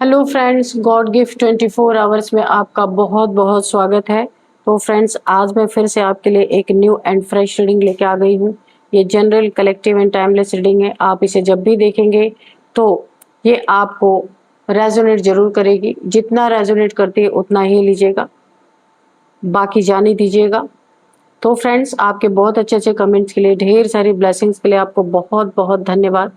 Hello friends, God gift 24 hours में आपका बहुत बहुत स्वागत है। तो फ्रेंड्स, आज मैं फिर से आपके लिए एक न्यू एंड फ्रेश रीडिंग लेके आ गई हूँ। ये general, collective and timeless reading है। आप इसे जब भी देखेंगे तो ये आपको रेजोनेट जरूर करेगी। जितना रेजोनेट करती है उतना ही लीजिएगा, बाकी जाने दीजिएगा। तो फ्रेंड्स, आपके बहुत अच्छे अच्छे कमेंट्स के लिए, ढेर सारी ब्लेसिंग्स के लिए आपको बहुत बहुत धन्यवाद।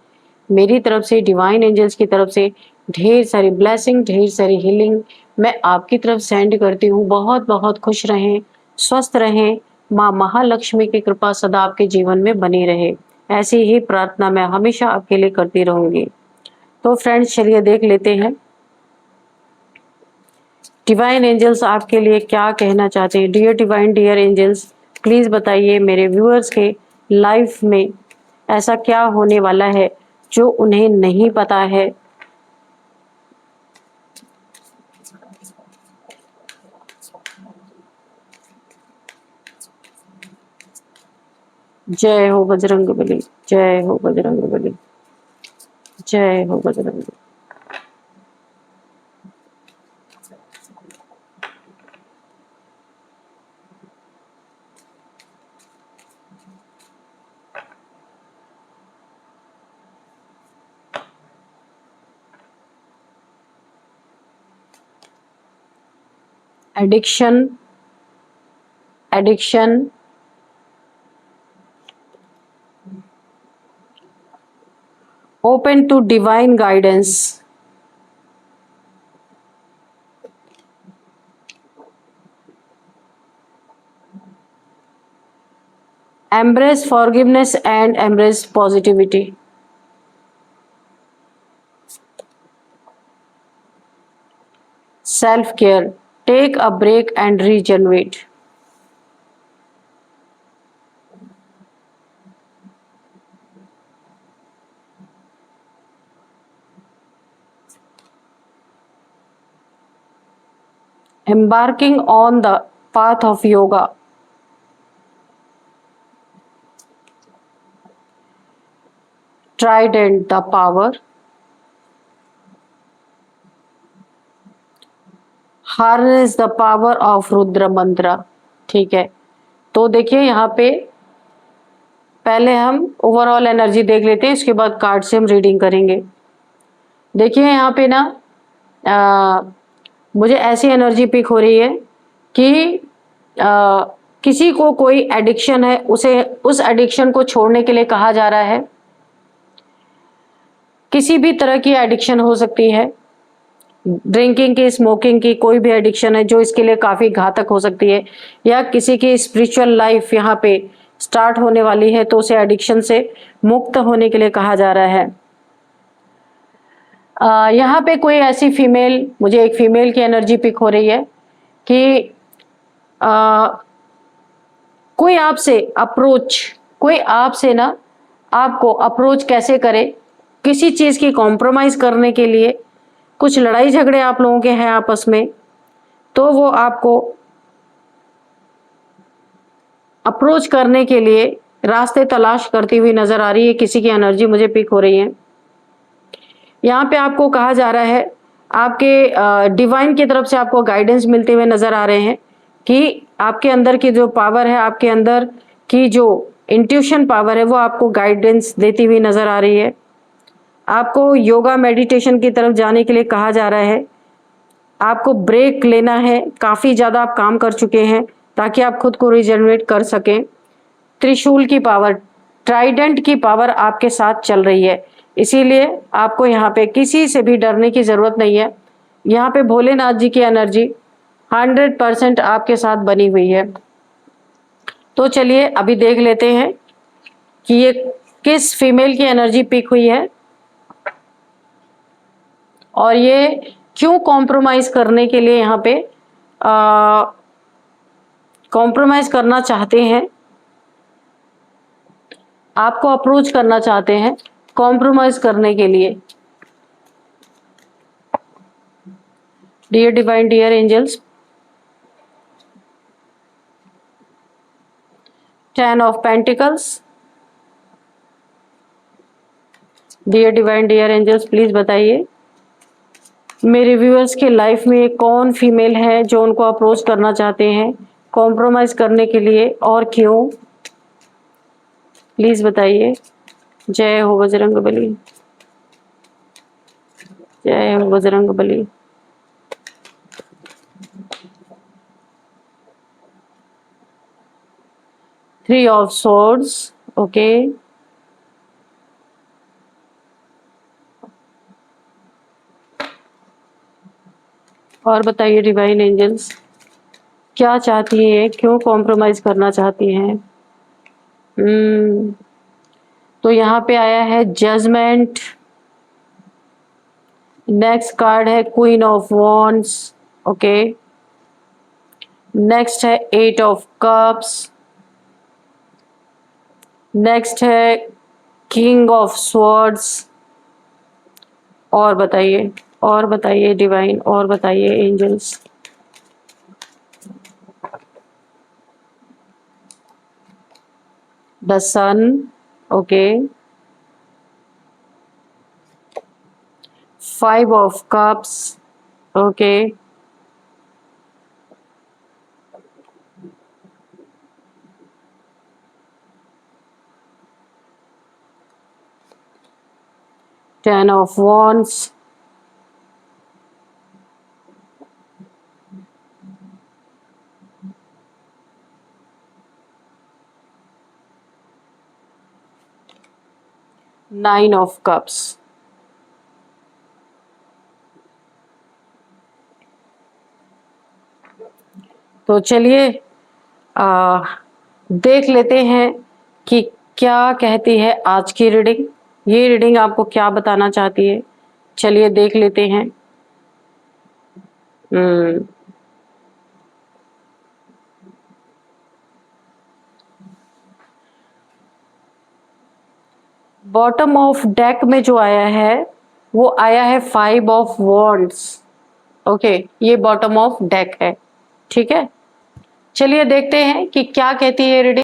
मेरी तरफ से, डिवाइन एंजल्स की तरफ से ढेर सारी ब्लेसिंग, ढेर सारी हीलिंग मैं आपकी तरफ सेंड करती हूँ। बहुत बहुत खुश रहें, स्वस्थ रहें, माँ महालक्ष्मी की कृपा सदा आपके जीवन में बनी रहे। ऐसी ही प्रार्थना मैं हमेशा आपके लिए करती रहूंगी। तो फ्रेंड्स, चलिए देख लेते हैं डिवाइन एंजल्स आपके लिए क्या कहना चाहते हैं। Dear divine, dear angels, please बताइए मेरे व्यूअर्स के लाइफ में ऐसा क्या होने वाला है जो उन्हें नहीं पता है। जय हो बजरंगबली, जय हो बजरंगबली, जय हो Bajrang. Addiction, addiction, open to divine guidance, embrace forgiveness and embrace positivity, self care, take a break and regenerate, embarking on the path of yoga, trident the power, harness the power of Rudra मंत्र। ठीक है, तो देखिए यहाँ पे पहले हम overall energy देख लेते हैं, इसके बाद कार्ड से हम रीडिंग करेंगे। देखिए यहाँ पे ना मुझे ऐसी एनर्जी पिक हो रही है कि किसी को कोई एडिक्शन है, उसे उस एडिक्शन को छोड़ने के लिए कहा जा रहा है। किसी भी तरह की एडिक्शन हो सकती है, ड्रिंकिंग की, स्मोकिंग की, कोई भी एडिक्शन है जो इसके लिए काफी घातक हो सकती है, या किसी की स्पिरिचुअल लाइफ यहाँ पे स्टार्ट होने वाली है तो उसे एडिक्शन से मुक्त होने के लिए कहा जा रहा है। यहाँ पे कोई ऐसी फीमेल, मुझे एक फीमेल की एनर्जी पिक हो रही है कि कोई आपसे अप्रोच, कोई आपसे ना आपको अप्रोच कैसे करे, किसी चीज की कॉम्प्रोमाइज करने के लिए, कुछ लड़ाई झगड़े आप लोगों के हैं आपस में, तो वो आपको अप्रोच करने के लिए रास्ते तलाश करती हुई नजर आ रही है। किसी की एनर्जी मुझे पिक हो रही है। यहाँ पे आपको कहा जा रहा है, आपके डिवाइन की तरफ से आपको गाइडेंस मिलते हुए नजर आ रहे हैं कि आपके अंदर की जो पावर है, आपके अंदर की जो इंट्यूशन पावर है, वो आपको गाइडेंस देती हुई नजर आ रही है। आपको योगा मेडिटेशन की तरफ जाने के लिए कहा जा रहा है। आपको ब्रेक लेना है, काफी ज्यादा आप काम कर चुके हैं, ताकि आप खुद को रिजनरेट कर सकें। त्रिशूल की पावर, ट्राइडेंट की पावर आपके साथ चल रही है, इसीलिए आपको यहाँ पे किसी से भी डरने की जरूरत नहीं है। यहाँ पे भोलेनाथ जी की एनर्जी 100% आपके साथ बनी हुई है। तो चलिए अभी देख लेते हैं कि ये किस फीमेल की एनर्जी पिक हुई है और ये क्यों कॉम्प्रोमाइज करने के लिए यहाँ पे कॉम्प्रोमाइज करना चाहते हैं, आपको अप्रोच करना चाहते हैं कॉम्प्रोमाइज करने के लिए। Dear divine, dear angels, 10 of pentacles. Dear divine, dear angels, please बताइए मेरे व्यूअर्स के लाइफ में कौन फीमेल है जो उनको अप्रोच करना चाहते हैं कॉम्प्रोमाइज करने के लिए और क्यों, प्लीज बताइए। जय हो बजरंग बली, जय हो Bajrang Bali. Three of swords, okay. और बताइए डिवाइन एंजल्स क्या चाहती है, क्यों कॉम्प्रोमाइज करना चाहती हैं। तो यहाँ पे आया है जजमेंट। नेक्स्ट कार्ड है queen of wands, okay. Next है एट ऑफ कप्स। नेक्स्ट है किंग ऑफ स्वॉर्ड्स। और बताइए, और बताइए डिवाइन, और बताइए angels. The sun, okay. Five of cups, okay. Ten of wands, nine of cups. तो चलिए देख लेते हैं कि क्या कहती है आज की रीडिंग। ये रीडिंग आपको क्या बताना चाहती है, चलिए देख लेते हैं। बॉटम ऑफ डेक में जो आया है वो आया है फाइव ऑफ वॉन्ड्स, ओके। ये बॉटम ऑफ डेक है, ठीक है। चलिए देखते हैं कि क्या कहती है रीडिंग।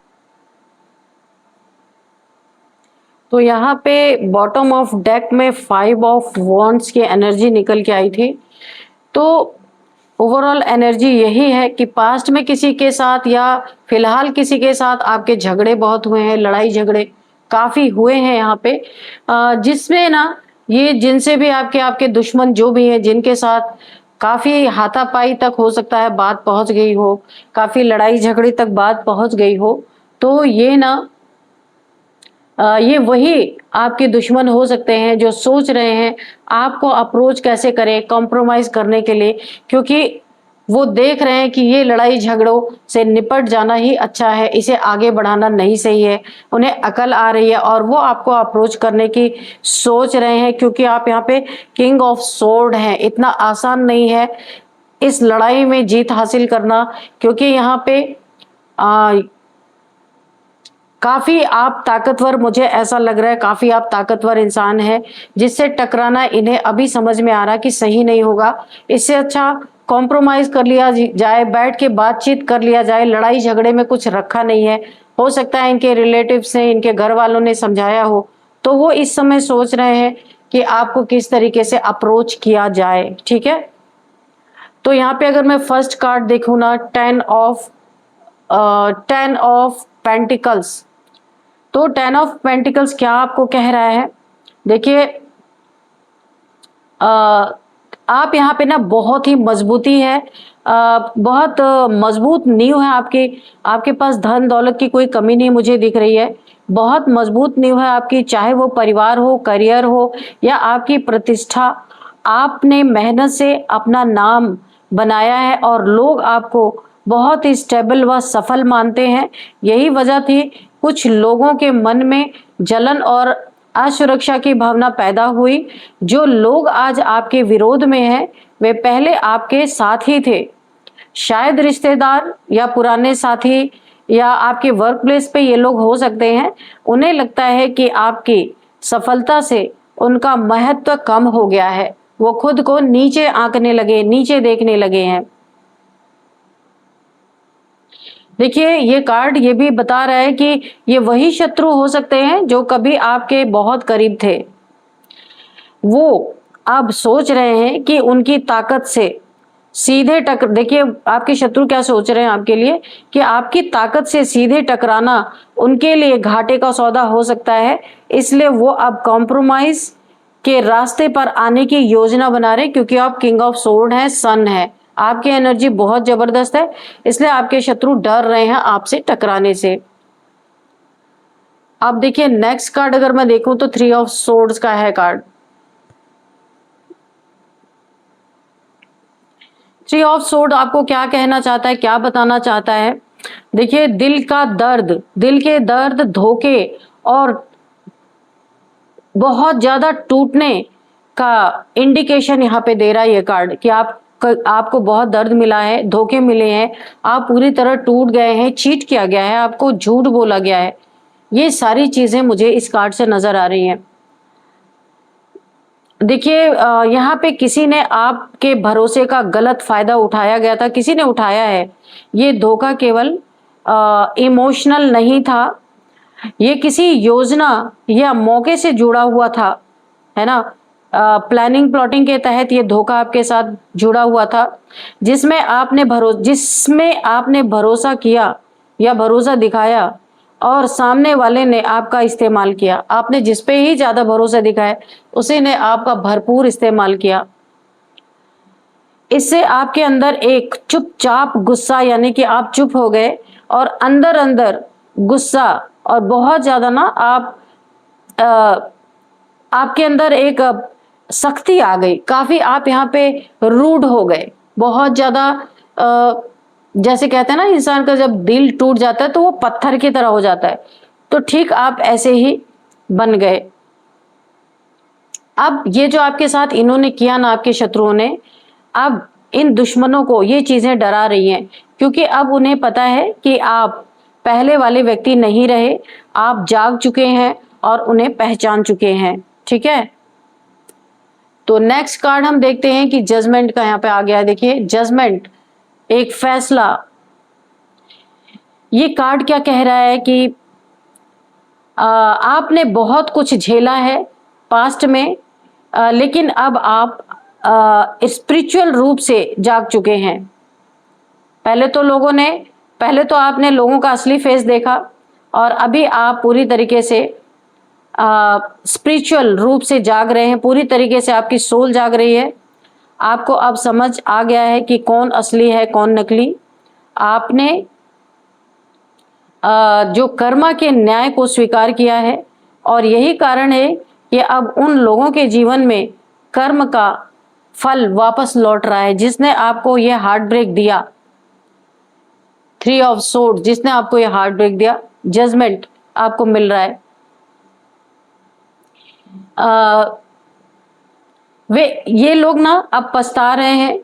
तो यहाँ पे बॉटम ऑफ डेक में फाइव ऑफ वॉन्ड्स की एनर्जी निकल के आई थी। तो ओवरऑल एनर्जी यही है कि पास्ट में किसी के साथ या फिलहाल किसी के साथ आपके झगड़े बहुत हुए हैं, लड़ाई झगड़े काफी हुए हैं यहाँ पे, जिसमें ना ये जिनसे भी आपके आपके दुश्मन जो भी हैं, जिनके साथ काफी हाथापाई तक हो सकता है बात पहुंच गई हो, काफी लड़ाई झगड़े तक बात पहुंच गई हो, तो ये ना ये वही आपके दुश्मन हो सकते हैं जो सोच रहे हैं आपको अप्रोच कैसे करें कॉम्प्रोमाइज करने के लिए, क्योंकि वो देख रहे हैं कि ये लड़ाई झगड़ों से निपट जाना ही अच्छा है, इसे आगे बढ़ाना नहीं सही है। उन्हें अकल आ रही है और वो आपको अप्रोच करने की सोच रहे हैं, क्योंकि आप यहाँ पे किंग ऑफ सोर्ड हैं। इतना आसान नहीं है इस लड़ाई में जीत हासिल करना, क्योंकि यहाँ पे काफी आप ताकतवर, मुझे ऐसा लग रहा है काफी आप ताकतवर इंसान है, जिससे टकराना इन्हें अभी समझ में आ रहा कि सही नहीं होगा। इससे अच्छा कॉम्प्रोमाइज कर लिया जाए, बैठ के बातचीत कर लिया जाए। लड़ाई झगड़े में कुछ रखा नहीं है। हो सकता है इनके रिलेटिव्स ने, इनके घर वालों ने समझाया हो, तो वो इस समय सोच रहे हैं कि आपको किस तरीके से अप्रोच किया जाए, ठीक है। तो यहाँ पे अगर मैं फर्स्ट कार्ड देखूँ ना, टेन ऑफ पेंटिकल्स। तो टेन ऑफ पेंटिकल्स क्या आपको कह रहा है, देखिए आप यहाँ पे ना बहुत ही मजबूती है, बहुत मजबूत नींव है आपकी। आपके पास धन दौलत की कोई कमी नहीं मुझे दिख रही है। बहुत मजबूत नींव है आपकी, चाहे वो परिवार हो, करियर हो या आपकी प्रतिष्ठा। आपने मेहनत से अपना नाम बनाया है और लोग आपको बहुत ही स्टेबल व सफल मानते हैं। यही वजह थी कुछ लोगों के मन में जलन और असुरक्षा की भावना पैदा हुई। जो लोग आज आपके विरोध में हैं वे पहले आपके साथ ही थे, शायद रिश्तेदार या पुराने साथी या आपके वर्क प्लेस पे ये लोग हो सकते हैं। उन्हें लगता है कि आपकी सफलता से उनका महत्व कम हो गया है, वो खुद को नीचे आंकने लगे, नीचे देखने लगे हैं। देखिए ये कार्ड ये भी बता रहा है कि ये वही शत्रु हो सकते हैं जो कभी आपके बहुत करीब थे। वो अब सोच रहे हैं कि उनकी ताकत से सीधे देखिए आपके शत्रु क्या सोच रहे हैं आपके लिए, कि आपकी ताकत से सीधे टकराना उनके लिए घाटे का सौदा हो सकता है। इसलिए वो अब कॉम्प्रोमाइज के रास्ते पर आने की योजना बना रहे हैं, क्योंकि आप किंग ऑफ सोर्ड हैं, सन है, आपकी एनर्जी बहुत जबरदस्त है, इसलिए आपके शत्रु डर रहे हैं आपसे टकराने से। अब देखिए नेक्स्ट कार्ड अगर मैं देखूं तो 3 ऑफ सोर्ड्स का है कार्ड। 3 ऑफ सोर्ड आपको क्या कहना चाहता है, क्या बताना चाहता है? देखिए दिल का दर्द, दिल के दर्द, धोखे और बहुत ज्यादा टूटने का इंडिकेशन यहाँ पे दे रहा है ये कार्ड, कि आपको बहुत दर्द मिला है, धोखे मिले हैं, आप पूरी तरह टूट गए हैं, चीट किया गया है, आपको झूठ बोला गया है। ये सारी चीजें मुझे इस कार्ड से नजर आ रही हैं। देखिए यहाँ पे किसी ने आपके भरोसे का गलत फायदा उठाया गया था, किसी ने उठाया है। ये धोखा केवल इमोशनल नहीं था, ये किसी योजना या मौके से जुड़ा हुआ था, है ना। प्लानिंग प्लॉटिंग के तहत ये धोखा आपके साथ जुड़ा हुआ था, जिसमें आपने भरोसा किया या भरोसा दिखाया और सामने वाले ने आपका इस्तेमाल किया। आपने जिस पे ही ज्यादा भरोसा दिखाया उसी ने आपका भरपूर इस्तेमाल किया। इससे आपके अंदर एक चुपचाप गुस्सा, यानी कि आप चुप हो गए और अंदर अंदर गुस्सा और बहुत ज्यादा ना आपके अंदर एक सख्ती आ गई, काफी आप यहाँ पे रूड हो गए, बहुत ज्यादा जैसे कहते हैं ना इंसान का जब दिल टूट जाता है तो वो पत्थर की तरह हो जाता है, तो ठीक आप ऐसे ही बन गए। अब ये जो आपके साथ इन्होंने किया ना, आपके शत्रुओं ने, अब इन दुश्मनों को ये चीजें डरा रही हैं, क्योंकि अब उन्हें पता है कि आप पहले वाले व्यक्ति नहीं रहे, आप जाग चुके हैं और उन्हें पहचान चुके हैं। ठीक है, तो नेक्स्ट कार्ड हम देखते हैं कि जजमेंट का यहाँ पे आ गया है। देखिए जजमेंट, एक फैसला। ये कार्ड क्या कह रहा है कि आपने बहुत कुछ झेला है पास्ट में, लेकिन अब आप स्पिरिचुअल रूप से जाग चुके हैं। पहले तो आपने लोगों का असली फेस देखा और अभी आप पूरी तरीके से स्पिरिचुअल रूप से जाग रहे हैं, पूरी तरीके से आपकी सोल जाग रही है। आपको अब समझ आ गया है कि कौन असली है कौन नकली। आपने जो कर्मा के न्याय को स्वीकार किया है और यही कारण है कि अब उन लोगों के जीवन में कर्म का फल वापस लौट रहा है, जिसने आपको यह हार्ट ब्रेक दिया। 3 ऑफ सोर्ड, जिसने आपको यह हार्ट ब्रेक दिया, जजमेंट आपको मिल रहा है। ये लोग ना अब पछता रहे हैं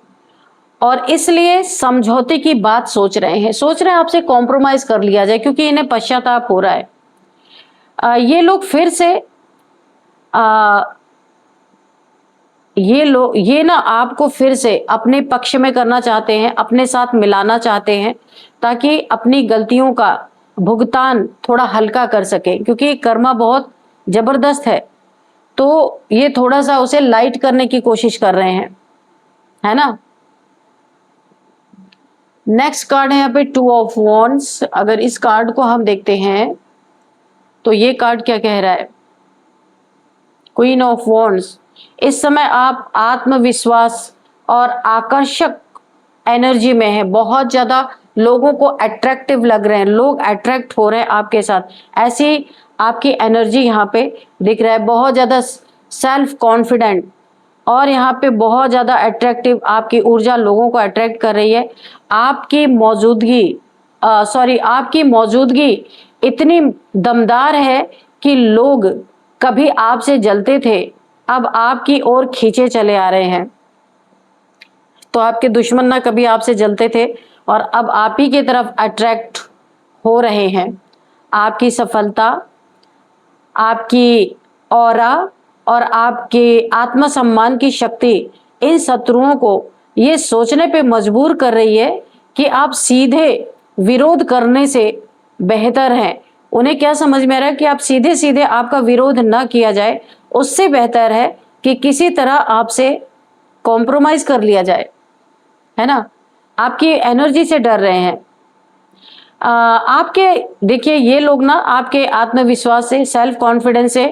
और इसलिए समझौते की बात सोच रहे हैं आपसे कॉम्प्रोमाइज कर लिया जाए, क्योंकि इन्हें पश्चाताप हो रहा है। ये लोग फिर से ये ना आपको फिर से अपने पक्ष में करना चाहते हैं, अपने साथ मिलाना चाहते हैं, ताकि अपनी गलतियों का भुगतान थोड़ा हल्का कर सके, क्योंकि कर्मा बहुत जबरदस्त है, तो ये थोड़ा सा उसे लाइट करने की कोशिश कर रहे हैं, है ना। नेक्स्ट कार्ड है यहाँ पे 2 ऑफ वॉन्ड्स। अगर इस कार्ड को हम देखते हैं तो ये कार्ड क्या कह रहा है, क्वीन ऑफ वॉन्ड्स। इस समय आप आत्मविश्वास और आकर्षक एनर्जी में है, बहुत ज्यादा लोगों को अट्रैक्टिव लग रहे हैं, लोग अट्रैक्ट हो रहे हैं आपके साथ, ऐसी आपकी एनर्जी यहाँ पे दिख रहा है। बहुत ज्यादा सेल्फ कॉन्फिडेंट और यहाँ पे बहुत ज्यादा अट्रैक्टिव आपकी ऊर्जा लोगों को अट्रैक्ट कर रही है। आपकी मौजूदगी इतनी दमदार है कि लोग कभी आपसे जलते थे, अब आपकी ओर खींचे चले आ रहे हैं। तो आपके दुश्मन ना कभी आपसे जलते थे और अब आप ही की तरफ अट्रैक्ट हो रहे हैं। आपकी सफलता, आपकी ऑरा और आपके आत्मसम्मान की शक्ति इन शत्रुओं को ये सोचने पे मजबूर कर रही है कि आप सीधे विरोध करने से बेहतर हैं। उन्हें क्या समझ में आ रहा है कि आप सीधे सीधे आपका विरोध न किया जाए, उससे बेहतर है कि किसी तरह आपसे कॉम्प्रोमाइज कर लिया जाए, है ना। आपकी एनर्जी से डर रहे हैं। आपके देखिए ये लोग ना आपके आत्मविश्वास से, सेल्फ कॉन्फिडेंस से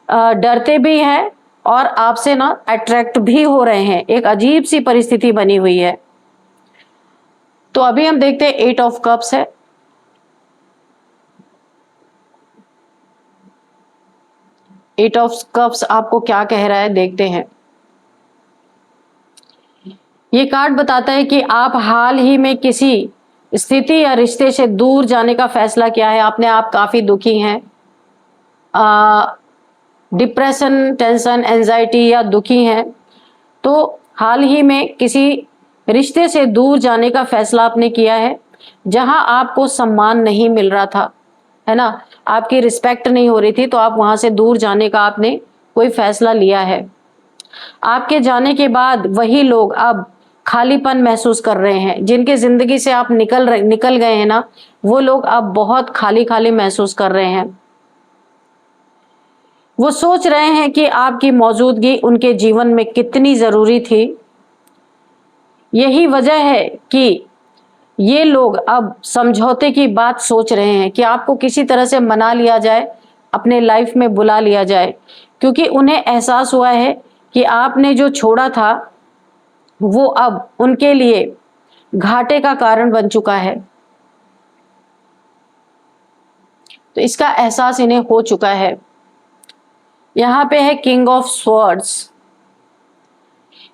डरते भी हैं और आपसे ना अट्रैक्ट भी हो रहे हैं। एक अजीब सी परिस्थिति बनी हुई है। तो अभी हम देखते हैं 8 ऑफ कप्स है। एट ऑफ कप्स आपको क्या कह रहा है, देखते हैं। ये कार्ड बताता है कि आप हाल ही में किसी स्थिति या रिश्ते से दूर जाने का फैसला किया है। अपने आप काफी दुखी हैं, डिप्रेशन, टेंशन, एंजाइटी या दुखी हैं। तो हाल ही में किसी रिश्ते से दूर जाने का फैसला आपने किया है, जहां आपको सम्मान नहीं मिल रहा था, है ना। आपकी रिस्पेक्ट नहीं हो रही थी, तो आप वहां से दूर जाने का आपने कोई फैसला लिया है। आपके जाने के बाद वही लोग अब खालीपन महसूस कर रहे हैं। जिनके जिंदगी से आप निकल गए हैं ना, वो लोग अब बहुत खाली खाली महसूस कर रहे हैं। वो सोच रहे हैं कि आपकी मौजूदगी उनके जीवन में कितनी जरूरी थी। यही वजह है कि ये लोग अब समझौते की बात सोच रहे हैं कि आपको किसी तरह से मना लिया जाए, अपने लाइफ में बुला लिया जाए, क्योंकि उन्हें एहसास हुआ है कि आपने जो छोड़ा था वो अब उनके लिए घाटे का कारण बन चुका है। तो इसका एहसास इन्हें हो चुका है। यहां पे है किंग ऑफ स्वॉर्ड्स।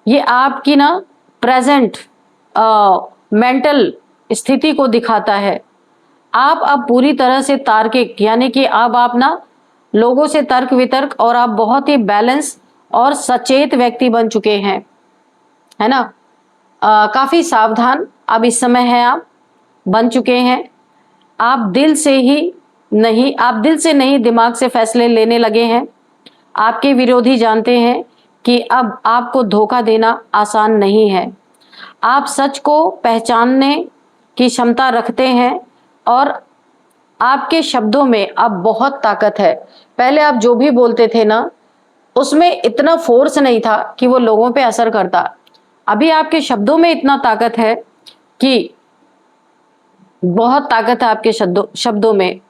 ये आपकी ना प्रेजेंट मेंटल स्थिति को दिखाता है। आप अब पूरी तरह से तार्किक, यानी कि अब आप ना लोगों से तर्क वितर्क, और आप बहुत ही बैलेंस और सचेत व्यक्ति बन चुके हैं, है ना। काफी सावधान अब इस समय है आप बन चुके हैं। आप दिल से नहीं दिमाग से फैसले लेने लगे हैं। आपके विरोधी जानते हैं कि अब आपको धोखा देना आसान नहीं है। आप सच को पहचानने की क्षमता रखते हैं और आपके शब्दों में अब बहुत ताकत है। पहले आप जो भी बोलते थे ना, उसमें इतना फोर्स नहीं था कि वो लोगों पे असर करता। अभी आपके शब्दों में इतना ताकत है कि बहुत ताकत है आपके शब्दों में।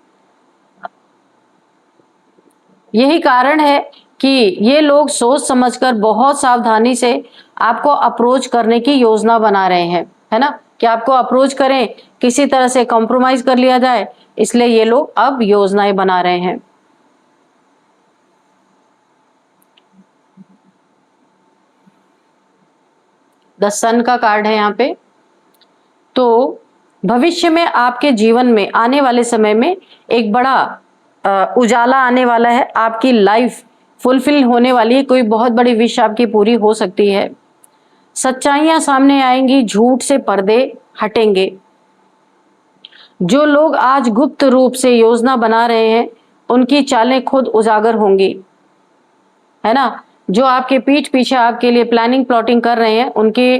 यही कारण है कि ये लोग सोच समझकर बहुत सावधानी से आपको अप्रोच करने की योजना बना रहे हैं, है ना, कि आपको अप्रोच करें, किसी तरह से कॉम्प्रोमाइज कर लिया जाए। इसलिए ये लोग अब योजनाएं बना रहे हैं। द सन का कार्ड है यहाँ पे। तो भविष्य में आपके जीवन में आने वाले समय में एक बड़ा उजाला आने वाला है। आपकी लाइफ फुलफिल होने वाली है। कोई बहुत बड़ी विश आपकी पूरी हो सकती है। सच्चाइयां सामने आएंगी, झूठ से पर्दे हटेंगे। जो लोग आज गुप्त रूप से योजना बना रहे हैं, उनकी चालें खुद उजागर होंगी, है ना। जो आपके पीठ पीछे आपके लिए प्लानिंग प्लॉटिंग कर रहे हैं, उनकी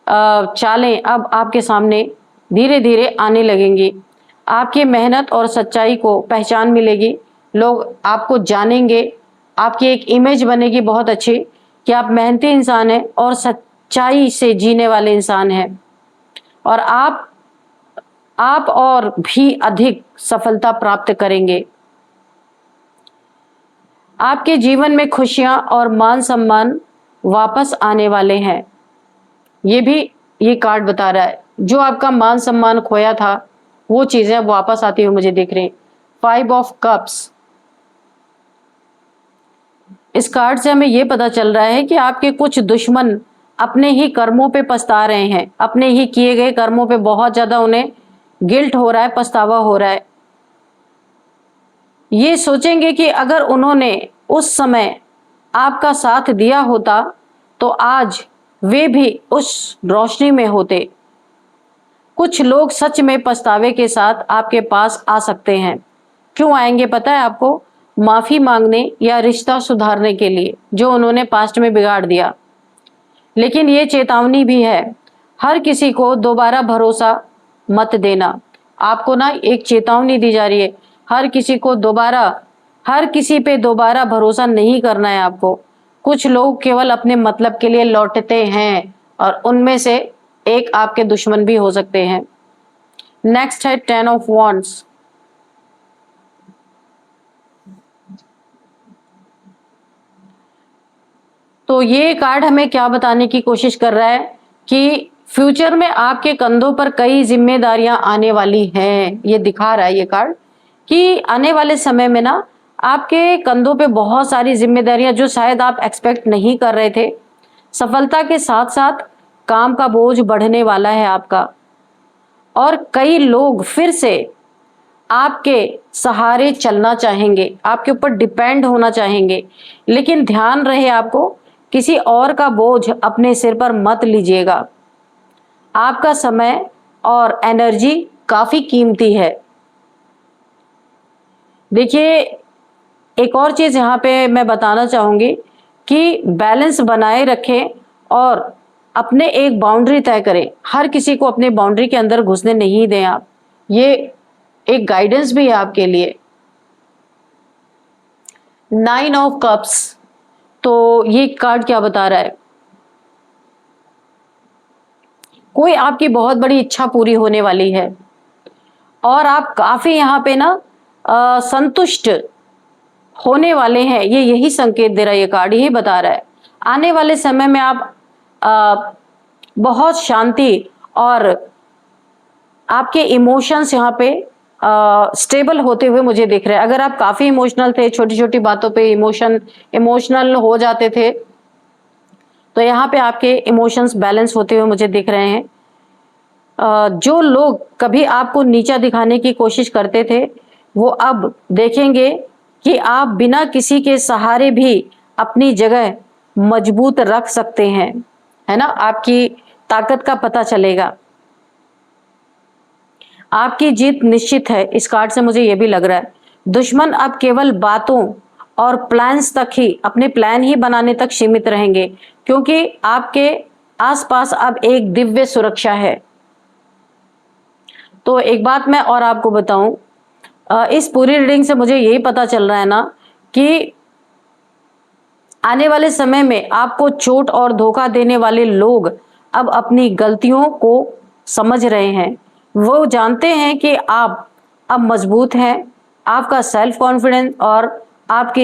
चालें अब आपके सामने धीरे धीरे आने लगेंगी। आपकी मेहनत और सच्चाई को पहचान मिलेगी। लोग आपको जानेंगे। आपकी एक इमेज बनेगी बहुत अच्छी कि आप मेहनती इंसान हैं और सच्चाई से जीने वाले इंसान हैं, और आप और भी अधिक सफलता प्राप्त करेंगे। आपके जीवन में खुशियां और मान सम्मान वापस आने वाले हैं। ये कार्ड बता रहा है, जो आपका मान सम्मान खोया था वो चीजें अब वापस आती हुई मुझे दिख रही। 5 ऑफ कप्स। इस कार्ड से हमें यह पता चल रहा है कि आपके कुछ दुश्मन अपने ही कर्मों पे पछता रहे हैं। अपने ही किए गए कर्मों पे बहुत ज्यादा उन्हें गिल्ट हो रहा है, पछतावा हो रहा है। ये सोचेंगे कि अगर उन्होंने उस समय आपका साथ दिया होता तो आज वे भी उस रोशनी में होते। कुछ लोग सच में पछतावे के साथ आपके पास आ सकते हैं। क्यों आएंगे पता है आपको? माफी मांगने या रिश्ता सुधारने के लिए, जो उन्होंने पास्ट में बिगाड़ दिया। लेकिन ये चेतावनी भी है, हर किसी को दोबारा भरोसा मत देना। आपको ना एक चेतावनी दी जा रही है, हर किसी पे दोबारा भरोसा नहीं करना है आपको। कुछ लोग केवल अपने मतलब के लिए लौटते हैं और उनमें से एक आपके दुश्मन भी हो सकते हैं। नेक्स्ट है 10 ऑफ वॉन्ड्स। तो ये कार्ड हमें क्या बताने की कोशिश कर रहा है कि फ्यूचर में आपके कंधों पर कई जिम्मेदारियां आने वाली हैं। ये दिखा रहा है ये कार्ड कि आने वाले समय में ना आपके कंधों पे बहुत सारी जिम्मेदारियां जो शायद आप एक्सपेक्ट नहीं कर रहे थे। सफलता के साथ साथ काम का बोझ बढ़ने वाला है आपका, और कई लोग फिर से आपके सहारे चलना चाहेंगे, आपके ऊपर डिपेंड होना चाहेंगे। लेकिन ध्यान रहे, आपको किसी और का बोझ अपने सिर पर मत लीजिएगा। आपका समय और एनर्जी काफी कीमती है। देखिए, एक और चीज यहाँ पे मैं बताना चाहूंगी कि बैलेंस बनाए रखें और अपने एक बाउंड्री तय करें। हर किसी को अपने बाउंड्री के अंदर घुसने नहीं दें आप। ये एक गाइडेंस भी है आपके लिए। 9 ऑफ कप्स। तो ये कार्ड क्या बता रहा है? कोई आपकी बहुत बड़ी इच्छा पूरी होने वाली है और आप काफी यहाँ पे ना संतुष्ट होने वाले हैं। ये यही संकेत दे रहा है ये कार्ड, यही बता रहा है। आने वाले समय में आप बहुत शांति और आपके इमोशंस यहाँ पे स्टेबल होते हुए मुझे दिख रहे हैं। अगर आप काफी इमोशनल थे, छोटी छोटी बातों पे इमोशनल हो जाते थे, तो यहाँ पे आपके इमोशंस बैलेंस होते हुए मुझे दिख रहे हैं। जो लोग कभी आपको नीचा दिखाने की कोशिश करते थे, वो अब देखेंगे कि आप बिना किसी के सहारे भी अपनी जगह मजबूत रख सकते हैं, है ना। आपकी ताकत का पता चलेगा। आपकी जीत निश्चित है। इस कार्ड से मुझे यह भी लग रहा है दुश्मन अब केवल बातों और प्लान्स तक ही, अपने प्लान ही बनाने तक सीमित रहेंगे, क्योंकि आपके आसपास अब एक दिव्य सुरक्षा है। तो एक बात मैं और आपको बताऊं, इस पूरी रीडिंग से मुझे यही पता चल रहा है ना कि आने वाले समय में आपको चोट और धोखा देने वाले लोग अब अपनी गलतियों को समझ रहे हैं। वो जानते हैं कि आप अब मजबूत हैं। आपका सेल्फ कॉन्फिडेंस और आपके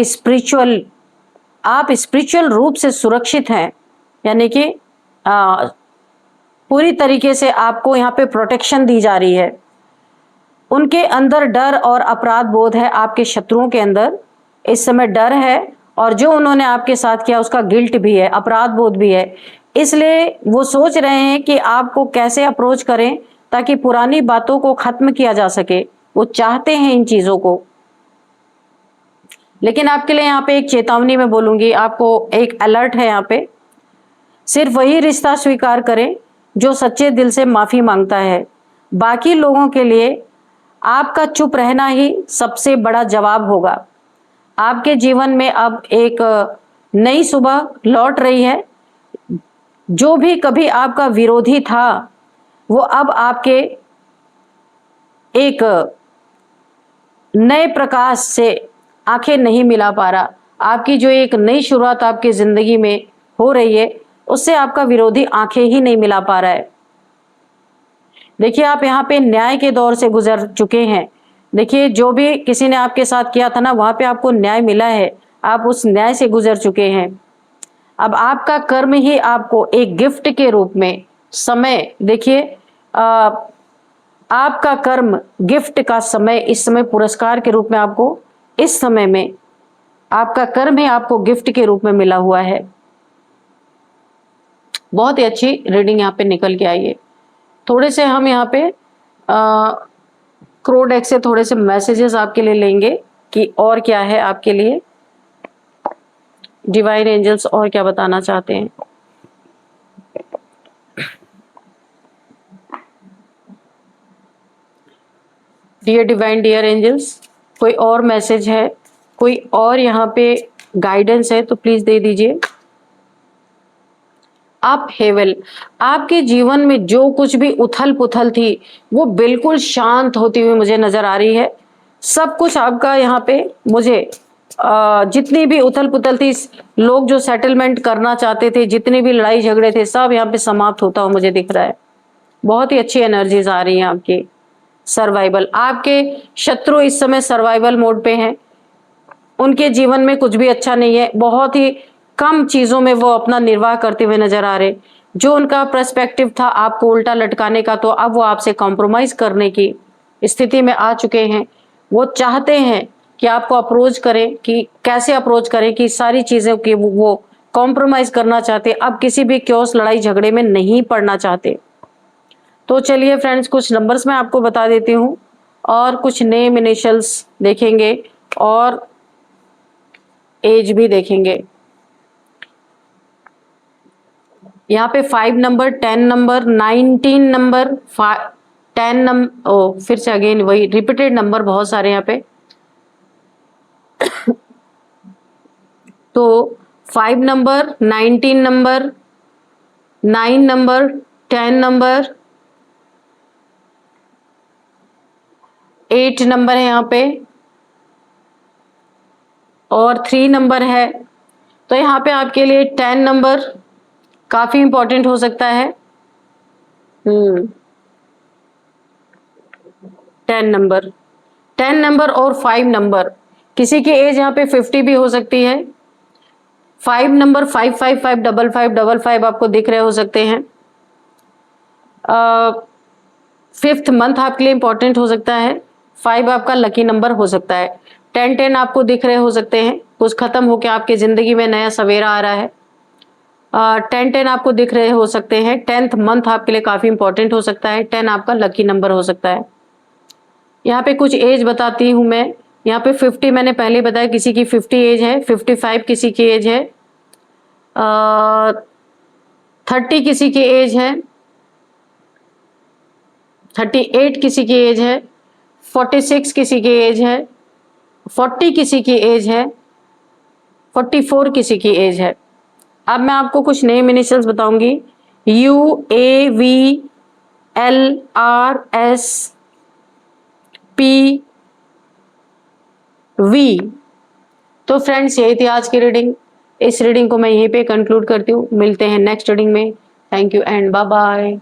आप स्पिरिचुअल रूप से सुरक्षित हैं, यानी कि पूरी तरीके से आपको यहाँ पे प्रोटेक्शन दी जा रही है। उनके अंदर डर और अपराध बोध है। आपके शत्रुओं के अंदर इस समय डर है, और जो उन्होंने आपके साथ किया उसका गिल्ट भी है, अपराध बोध भी है। इसलिए वो सोच रहे हैं कि आपको कैसे अप्रोच करें ताकि पुरानी बातों को खत्म किया जा सके। वो चाहते हैं इन चीजों को। लेकिन आपके लिए यहाँ पे एक चेतावनी मैं बोलूंगी, आपको एक अलर्ट है यहाँ पे। सिर्फ वही रिश्ता स्वीकार करें जो सच्चे दिल से माफी मांगता है। बाकी लोगों के लिए आपका चुप रहना ही सबसे बड़ा जवाब होगा। आपके जीवन में अब एक नई सुबह लौट रही है। जो भी कभी आपका विरोधी था, वो अब आपके एक नए प्रकाश से आंखें नहीं मिला पा रहा। आपकी जो एक नई शुरुआत आपकी जिंदगी में हो रही है, उससे आपका विरोधी आंखें ही नहीं मिला पा रहा है। देखिए, आप यहाँ पे न्याय के दौर से गुजर चुके हैं। देखिए, जो भी किसी ने आपके साथ किया था ना, वहां पे आपको न्याय मिला है। आप उस न्याय से गुजर चुके हैं। अब आपका कर्म ही आपको एक गिफ्ट के रूप में समय, देखिए आपका कर्म गिफ्ट का समय, इस समय पुरस्कार के रूप में आपको, इस समय में आपका कर्म ही आपको गिफ्ट के रूप में मिला हुआ है। बहुत ही अच्छी रीडिंग यहाँ पे निकल के आई है। थोड़े से हम यहाँ पे क्रो डेक से थोड़े से मैसेजेस आपके लिए लेंगे कि और क्या है आपके लिए, डिवाइन एंजल्स और क्या बताना चाहते हैं। डियर डिवाइन, डियर एंजल्स, कोई और मैसेज है, कोई और यहाँ पे गाइडेंस है तो प्लीज दे दीजिए। आप हेवल, आपके जीवन में जो कुछ भी उथल पुथल थी वो बिल्कुल शांत होती हुई मुझे नजर आ रही है। सब कुछ आपका यहाँ पे मुझे जितनी भी उथल पुथल थी, लोग जो सेटलमेंट करना चाहते थे, जितने भी लड़ाई झगड़े थे, सब यहाँ पे समाप्त होता हुआ मुझे दिख रहा है। बहुत ही अच्छी एनर्जीज आ रही हैं आपकी। सर्वाइवल, आपके शत्रु इस समय सर्वाइवल मोड पे हैं। उनके जीवन में कुछ भी अच्छा नहीं है, बहुत ही कम चीजों में वो अपना निर्वाह करते हुए नजर आ रहे। जो उनका पर्सपेक्टिव था आपको उल्टा लटकाने का, तो अब वो आपसे कॉम्प्रोमाइज करने की स्थिति में आ चुके हैं। वो चाहते हैं कि आपको अप्रोच करें, कि कैसे अप्रोच करें, कि सारी चीजें की वो कॉम्प्रोमाइज करना चाहते, अब किसी भी क्योस लड़ाई झगड़े में नहीं पड़ना चाहते। तो चलिए फ्रेंड्स, कुछ नंबर्स मैं आपको बता देती हूँ और कुछ नेम इनिशियल्स देखेंगे और एज भी देखेंगे। यहाँ पे 5 नंबर, 10 नंबर, 19 नंबर, 10 नंबर, ओ फिर से अगेन वही रिपीटेड नंबर बहुत सारे यहाँ पे। तो 5 number, 19 number, 9 number, 10 number, 8 number है यहाँ पे और 3 नंबर है। तो यहाँ पे आपके लिए 10 नंबर काफी इंपॉर्टेंट हो सकता है। 10 नंबर और 5 नंबर, किसी की एज यहाँ पे 50 भी हो सकती है। 5 नंबर 55555555 आपको दिख रहे हो सकते हैं। 5th मंथ आपके लिए इंपॉर्टेंट हो सकता है। 5 आपका लकी नंबर हो सकता है। 10 आपको दिख रहे हो सकते हैं, कुछ खत्म होकर आपके जिंदगी में नया सवेरा आ रहा है। 10 आपको दिख रहे हो सकते हैं। 10th मंथ आपके लिए काफी इंपॉर्टेंट हो सकता है। 10 आपका लकी नंबर हो सकता है। यहाँ पे कुछ एज बताती हूँ मैं। यहाँ पे 50 मैंने पहले बताया, किसी की 50 एज है। 55 किसी की एज है। 30 किसी की एज है। 38 किसी की एज है। 46 किसी की एज है। 40 किसी की एज है। 44 किसी की एज है। अब मैं आपको कुछ नेम इनिशियल्स बताऊंगी। UAVLRSPV। तो फ्रेंड्स, यही थी आज की रीडिंग। इस रीडिंग को मैं यहीं पे कंक्लूड करती हूँ। मिलते हैं नेक्स्ट रीडिंग में। Thank you and bye bye.